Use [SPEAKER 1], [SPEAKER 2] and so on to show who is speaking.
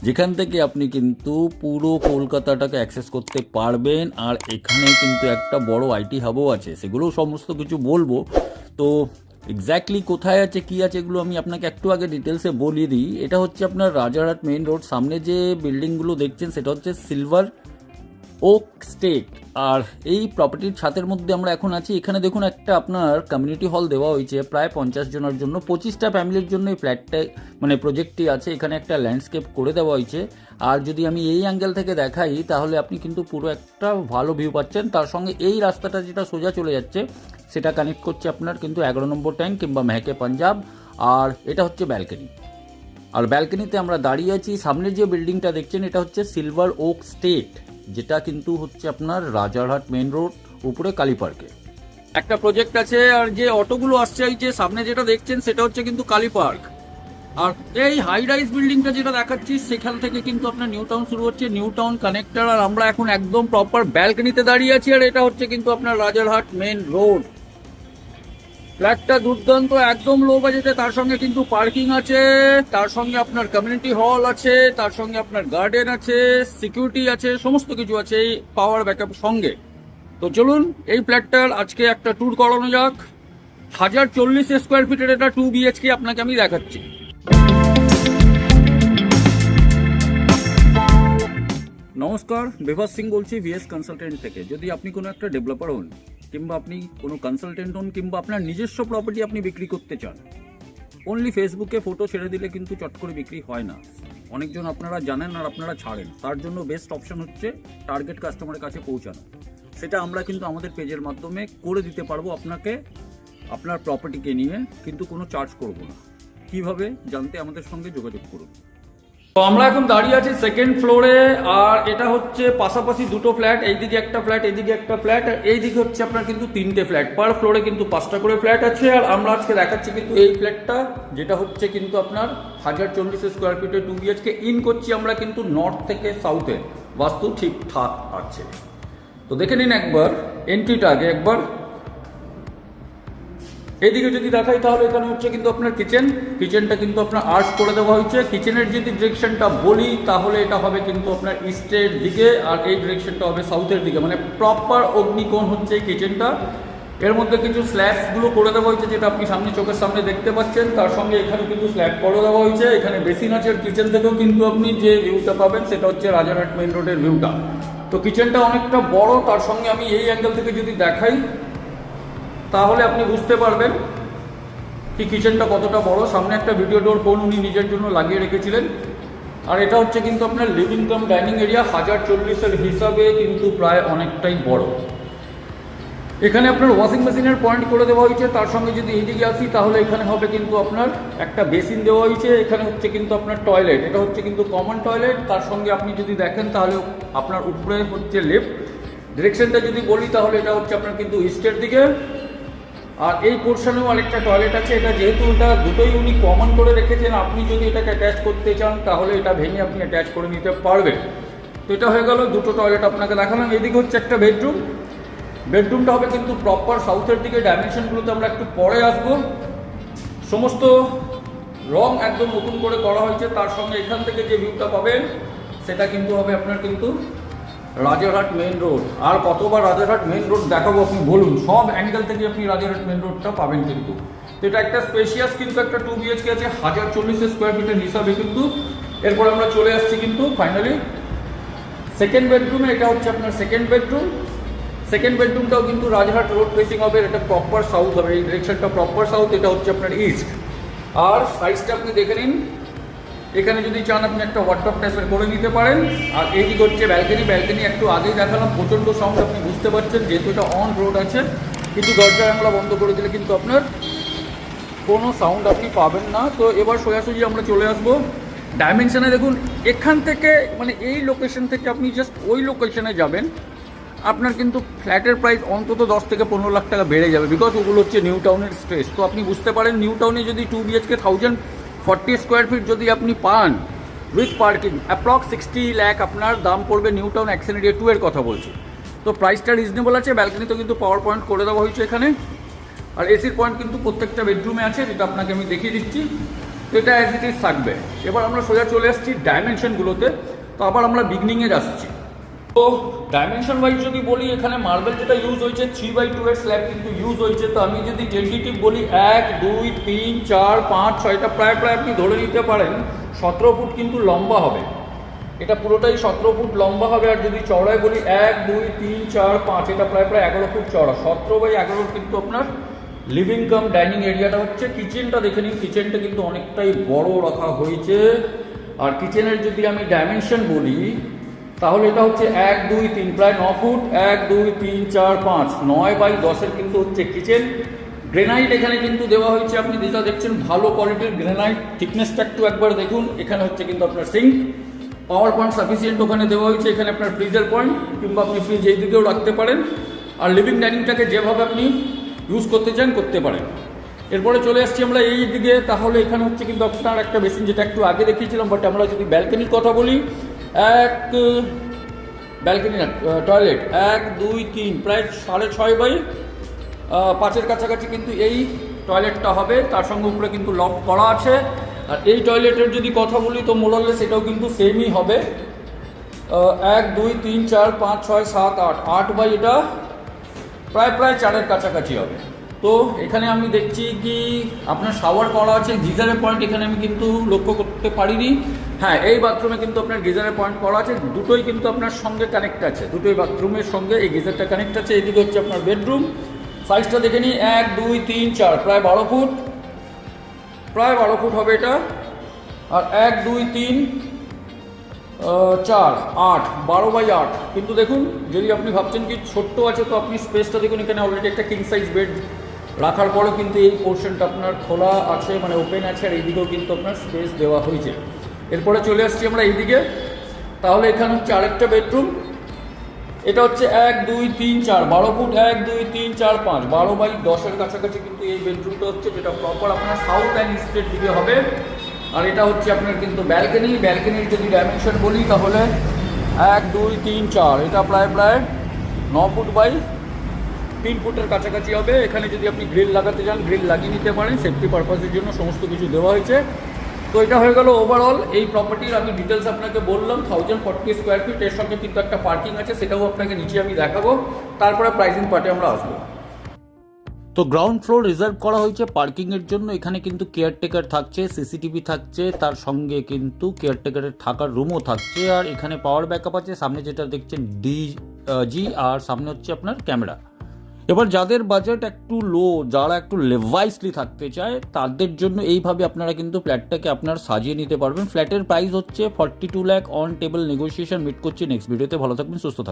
[SPEAKER 1] যেখান থেকে আপনি কিন্তু পুরো কলকাতাটাকে অ্যাক্সেস করতে পারবেন। আর এখানে কিন্তু একটা বড় আইটি হাবও আছে, সেগুলোও সমস্ত কিছু বলবো। তো এক্স্যাক্টলি কোথায় আছে কী আছে এগুলো আমি আপনাকে একটু আগে ডিটেলসে বলিয়ে দিই। এটা হচ্ছে আপনার রাজারহাট মেইন রোড, সামনে যে বিল্ডিংগুলো দেখছেন সেটা হচ্ছে সিলভার ওক স্টেট। আর এই প্রপার্টির ছাতের মধ্যে আমরা এখন আছি। এখানে দেখুন একটা আপনার কমিউনিটি হল দেওয়া হয়েছে প্রায় 50 জনের জন্য, 25টা ফ্যামিলির জন্য এই ফ্ল্যাটটা মানে প্রজেক্টটি আছে। এখানে একটা ল্যান্ডস্কেপ করে দেওয়া হয়েছে। আর যদি আমি এই অ্যাঙ্গেল থেকে দেখাই তাহলে আপনি কিন্তু পুরো একটা ভালো ভিউ পাচ্ছেন। তার সঙ্গে এই রাস্তাটা যেটা সোজা চলে যাচ্ছে সেটা কানেক্ট করছে আপনার কিন্তু 11 নম্বর ট্যাঙ্ক কিংবা মেহকে পাঞ্জাব। আর এটা হচ্ছে ব্যালকনি। আর ব্যালকনিতে আমরা দাঁড়িয়ে আছি। সামনের যে বিল্ডিংটা দেখছেন এটা হচ্ছে সিলভার ওক স্টেট, যেটা কিন্তু হচ্ছে আপনার রাজারহাট মেইন রোড উপরে কালী পার্কে একটা প্রজেক্ট আছে। আর যে অটোগুলো আসছে এই যে সামনে যেটা দেখছেন সেটা হচ্ছে কিন্তু কালী পার্ক। আর এই হাই রাইজ বিল্ডিংটা যেটা দেখাচ্ছি সেখান থেকে কিন্তু আপনার নিউ টাউন শুরু হচ্ছে, নিউ টাউন কানেক্টর। আর আমরা এখন একদম প্রপার ব্যালকনিতে দাঁড়িয়ে আছি। আর এটা হচ্ছে কিন্তু আপনার রাজারহাট মেইন রোড। ফ্ল্যাটটা দুর্দান্ত, একদম লো বাজেটে। তার সঙ্গে কিন্তু পার্কিং আছে, তার সঙ্গে আপনার কমিউনিটি হল আছে, তার সঙ্গে আপনার গার্ডেন আছে, সিকিউরিটি আছে, সমস্ত কিছু আছে এই পাওয়ার ব্যাকআপ সঙ্গে। তো চলুন এই ফ্ল্যাটটার আজকে একটা ট্যুর করানো যাক। 1040 স্কোয়ার ফিটের এটা 2 BHK আপনাকে আমি দেখাচ্ছি। নমস্কার, বিভাস সিং বলছি ভিএস কনসালটেন্ট থেকে। যদি আপনি কোনো একটা ডেভেলপার হন কিংবা আপনি কোনো কনসালটেন্ট হন কিংবা আপনার নিজস্ব প্রপার্টি আপনি বিক্রি করতে চান, অনলি ফেসবুকে ফটো ছেড়ে দিলে কিন্তু চট করে বিক্রি হয় না। অনেকজন আপনারা জানেন আর আপনারা ছাড়েন। তার জন্য বেস্ট অপশন হচ্ছে টার্গেট কাস্টমারের কাছে পৌঁছানো। সেটা আমরা কিন্তু আমাদের পেজের মাধ্যমে করে দিতে পারবো আপনাকে, আপনার প্রপার্টিকে নিয়ে, কিন্তু কোনো চার্জ করব না। কিভাবে জানতে আমাদের সঙ্গে যোগাযোগ করুন। তো আমরা এখন দাঁড়িয়ে আছি সেকেন্ড ফ্লোরে। আর এটা হচ্ছে পাশাপাশি দুটো ফ্ল্যাট, এইদিকে একটা ফ্ল্যাট, এইদিকে একটা ফ্ল্যাট, আর এইদিকে হচ্ছে আপনার কিন্তু 3টে ফ্ল্যাট। পার ফ্লোরে কিন্তু 5টা করে ফ্ল্যাট আছে। আর আমরা আজকে দেখাচ্ছি কিন্তু এই ফ্ল্যাটটা, যেটা হচ্ছে কিন্তু আপনার 1040 স্কোয়ার ফিটে 2 BHK। ইন করছি আমরা কিন্তু নর্থ থেকে সাউথে, বাস্তু ঠিকঠাক আছে। তো দেখে নিন একবার এন্ট্রিটা আগে একবার। এইদিকে যদি দেখাই তাহলে এখানে হচ্ছে কিন্তু আপনার কিচেনটা কিন্তু আপনার আর্চ করে দেওয়া হয়েছে। কিচেনের যদি ডিরেকশনটা বলি তাহলে এটা হবে কিন্তু আপনার ইস্টের দিকে, আর এই ডিরেকশনটা হবে সাউথের দিকে, মানে প্রপার অগ্নিকোণ হচ্ছে এই কিচেনটা। এর মধ্যে কিছু স্ল্যাবসগুলো করে দেওয়া হয়েছে যেটা আপনি সামনে চোখের সামনে দেখতে পাচ্ছেন। তার সঙ্গে এখানে কিন্তু স্ল্যাব করে দেওয়া হয়েছে। এখানে বেসিন আছে। কিচেন থেকেও কিন্তু আপনি যে ভিউটা পাবেন সেটা হচ্ছে রাজারহাট মেইন রোডের ভিউটা। তো কিচেনটা অনেকটা বড়। তার সঙ্গে আমি এই অ্যাঙ্গেল থেকে যদি দেখাই তাহলে আপনি বুঝতে পারবেন কি কিচেনটা কতটা বড়। সামনে একটা ভিডিও ডোর ফোন উনি নিজের জন্য লাগিয়ে রেখেছিলেন। আর এটা হচ্ছে কিন্তু আপনার লিভিং কাম ডাইনিং এরিয়া। 1040-এর হিসাবে কিন্তু প্রায় অনেকটাই বড়। এখানে আপনার ওয়াশিং মেশিনের পয়েন্ট করে দেওয়া হয়েছে। তার সঙ্গে যদি এইদিকে আসি তাহলে এখানে হবে কিন্তু আপনার একটা বেসিন দেওয়া হয়েছে। এখানে হচ্ছে কিন্তু আপনার টয়লেট, এটা হচ্ছে কিন্তু কমন টয়লেট। তার সঙ্গে আপনি যদি দেখেন তাহলে আপনার উপরে হচ্ছে লেফট ডিরেকশনটা যদি বলি তাহলে এটা হচ্ছে আপনার কিন্তু ইস্টের দিকে। আর এই পোর্শনেও আরেকটা টয়লেট আছে। এটা যেহেতু এটা দুটোই উনি কমন করে রেখেছেন, আপনি যদি এটাকে অ্যাটাচ করতে চান তাহলে এটা ভেঙে আপনি অ্যাটাচ করে নিতে পারবেন। তো এটা হয়ে গেল দুটো টয়লেট আপনাকে দেখালাম। এদিকে হচ্ছে একটা বেডরুম। বেডরুমটা হবে কিন্তু প্রপার সাউথের দিকে। ডাইমেনশনগুলোতে আমরা একটু পরে আসবো। সমস্ত রং একদম নতুন করে করা হয়েছে। তার সঙ্গে এখান থেকে যে ভিউটা পাবেন সেটা কিন্তু হবে আপনার কিন্তু রাজারহাট মেইন রোড। আর কতবার রাজারহাট মেইন রোড দেখাবো আপনি বলুন, সব অ্যাঙ্গেল থেকে আপনি রাজারহাট মেইন রোডটা পাবেন কিন্তু। তো এটা একটা স্পেশিয়াস কিন্তু একটা 2 BHK আছে 1040 স্কোয়ার ফিটের হিসাবে কিন্তু। এরপর আমরা চলে আসছি কিন্তু ফাইনালি সেকেন্ড বেডরুমে। এটা হচ্ছে আপনার সেকেন্ড বেডরুম। সেকেন্ড বেডরুমটাও কিন্তু রাজারহাট রোড ফেসিং হবে। এটা প্রপার সাউথ হবে, এই ডিরেকশনটা প্রপার সাউথ। এটা হচ্ছে আপনার ইস্ট। আর সাইজটা আপনি দেখে নিন। এখানে যদি চান আপনি একটা ওয়ার্ডরোব টাইপের করে নিতে পারেন। আর এইদিকে হচ্ছে ব্যালকনি। ব্যালকনি একটু আগেই দেখালাম, প্রচণ্ড সাউন্ড আপনি বুঝতে পারছেন যেহেতু এটা অন রোড আছে। কিন্তু দরজা জানলা বন্ধ করে দিলে কিন্তু আপনার কোনো সাউন্ড আপনি পাবেন না। তো এবার সোজাসুজি আমরা চলে আসবো ডাইমেনশনে। দেখুন এখান থেকে মানে এই লোকেশন থেকে আপনি জাস্ট ওই লোকেশনে যাবেন, আপনার কিন্তু ফ্ল্যাটের প্রাইস অন্তত 10 থেকে 15 লাখ টাকা বেড়ে যাবে। বিকজ ওগুলো হচ্ছে নিউ টাউনের স্ট্রেস। তো আপনি বুঝতে পারেন নিউ টাউনে যদি 2 BHK 1040 স্কোয়ার ফিট যদি আপনি পান উইথ পার্কিং, অ্যাপ্রক্স 60 লাখ আপনার দাম পড়বে নিউ টাউন অ্যাকশন এরিয়া 2 এর কথা বলছি। তো প্রাইসটা রিজনেবল আছে। ব্যালকনিতে কিন্তু পাওয়ার পয়েন্ট করে দেওয়া হয়েছে এখানে। আর এসির পয়েন্ট কিন্তু প্রত্যেকটা বেডরুমে আছে, যেটা আপনাকে আমি দেখিয়ে দিচ্ছি। তো এটা অ্যাজ ইট ইজ থাকবে। এবার আমরা সোজা চলে আসছি ডাইমেনশনগুলোতে। তো আবার আমরা বিগনিংয়ে যাচ্ছি। তো ডাইমেনশন ওয়াইজ যদি বলি, এখানে মার্বেল যেটা ইউজ হয়েছে 3/2 এর স্ল্যাব কিন্তু ইউজ হয়েছে। তো আমি যদি টেন্টেটিভ বলি 1 2 3 4 5 6টা প্রায় আপনি ধরে নিতে পারেন 17 ফুট কিন্তু লম্বা হবে। এটা পুরোটাই 17 ফুট লম্বা হবে। আর যদি চওড়ায় বলি 1 2 3 4 5, এটা প্রায় 11 ফুট চওড়া। 17/11 কিন্তু আপনার লিভিং কাম ডাইনিং এরিয়াটা হচ্ছে। কিচেনটা দেখে নিন, কিচেনটা কিন্তু অনেকটাই বড় রাখা হয়েছে। আর কিচেনের যদি আমি ডাইমেনশন বলি তাহলে এটা হচ্ছে 1 2 3 প্রায় 9 ফুট। 1 2 3 4 5 9/10 এর কিন্তু হচ্ছে কিচেন। গ্রেনাইট এখানে কিন্তু দেওয়া হয়েছে, আপনি যেটা দেখছেন ভালো কোয়ালিটির গ্রেনাইট। থিকনেসটা একটু একবার দেখুন। এখানে হচ্ছে কিন্তু আপনার সিঙ্ক, পাওয়ার পয়েন্ট সাফিসিয়েন্ট ওখানে দেওয়া হয়েছে। এখানে আপনার ফ্রিজের পয়েন্ট, কিংবা আপনি ফ্রিজ এই দিকেও রাখতে পারেন। আর লিভিং ডাইনিংটাকে যেভাবে আপনি ইউজ করতে চান করতে পারেন। এরপরে চলে আসছি আমরা এই দিকে। তাহলে এখানে হচ্ছে কিন্তু আপনার একটা বেসিন, যেটা একটু আগে দেখিয়েছিলাম। বাট আমরা যদি ব্যালকনির কথা বলি, ব্যালকনি না, টয়লেট 1 2 3 প্রায় 6.5/5 কাছাকাছি কিন্তু এই টয়লেটটা হবে। তার সঙ্গে উপরে কিন্তু লক করা আছে। আর এই টয়লেটের যদি কথা বলি তো মোরালে সেটাও কিন্তু সেমই হবে। 1 2 3 4 5 6 7 8 8 এটা প্রায় 4-এর কাছাকাছি হবে। তো এখানে আমি দেখছি কি আপনার শাওয়ার করা আছে। গিজারের পয়েন্ট এখানে আমি কিন্তু লক্ষ্য করতে পারিনি। হ্যাঁ, এই বাথরুমে কিন্তু আপনার গিজারের পয়েন্ট করা আছে। দুটোই কিন্তু আপনার সঙ্গে কানেক্ট আছে, দুটোই বাথরুমের সঙ্গে এই গিজারটা কানেক্ট আছে। এদিকে হচ্ছে আপনার বেডরুম। সাইজটা দেখে নিই 1 2 3 4 প্রায় 12 ফুট, প্রায় 12 ফুট হবে এটা। আর 1 2 3 4 8 12/8। কিন্তু দেখুন, যদি আপনি ভাবছেন কি ছোট্ট আছে, তো আপনি স্পেসটা দেখুন। এখানে অলরেডি একটা কিং সাইজ বেড রাখার পরেও কিন্তু এই পোর্শনটা আপনার খোলা আছে, মানে ওপেন আছে। আর এইদিকেও কিন্তু আপনার স্পেস দেওয়া হয়েছে। এরপরে চলে আসছি আমরা এইদিকে। তাহলে এখানে হচ্ছে আরেকটা বেডরুম। এটা হচ্ছে 1 2 3 4 12 ফুট। 1 2 3 4 5 12/10 এর কাছাকাছি কিন্তু এই বেডরুমটা হচ্ছে, যেটা প্রপার আপনার সাউথ অ্যান্ড ইস্টের দিকে হবে। আর এটা হচ্ছে আপনার কিন্তু ব্যালকনি। ব্যালকনির যদি ডাইমেনশন বলি তাহলে 1 2 3 4 এটা প্রায় 9 ফুট বাই 3 ফুটের কাছাকাছি হবে। এখানে যদি আপনি গ্রিল লাগাতে চান গ্রিল লাগিয়ে নিতে পারেন, সেফটি পারপাসের জন্য সমস্ত কিছু দেওয়া হয়েছে। তো এটা হয়ে গেল ওভারঅল এই প্রপার্টির আমি ডিটেলস আপনাকে বললাম। 1040 স্কোয়ার ফিট। এর সঙ্গে কিন্তু একটা পার্কিং আছে, সেটাও আপনাকে নিচে আমি দেখাবো। তারপরে প্রাইসিং পার্টে আমরা আসবো। তো গ্রাউন্ড ফ্লোর রিজার্ভ করা হয়েছে পার্কিংয়ের জন্য। এখানে কিন্তু কেয়ারটেকার থাকছে, সিসিটিভি থাকছে, তার সঙ্গে কিন্তু কেয়ারটেকারের থাকার রুমও থাকছে। আর এখানে পাওয়ার ব্যাকআপ আছে। সামনে যেটা দেখছেন ডিজি, আর সামনে হচ্ছে আপনার ক্যামেরা। এবার যাদের বাজেট একটু লো, যারা একটু লেভাইসলি থাকতে চায়, তাদের জন্য এইভাবে আপনারা কিন্তু ফ্ল্যাটটাকে আপনার সাজিয়ে নিতে পারবেন। ফ্ল্যাটের প্রাইস হচ্ছে 42 lakh. On table negotiation. Meet করছি নেক্সট ভিডিওতে। ভালো থাকবেন, সুস্থ থাকবেন।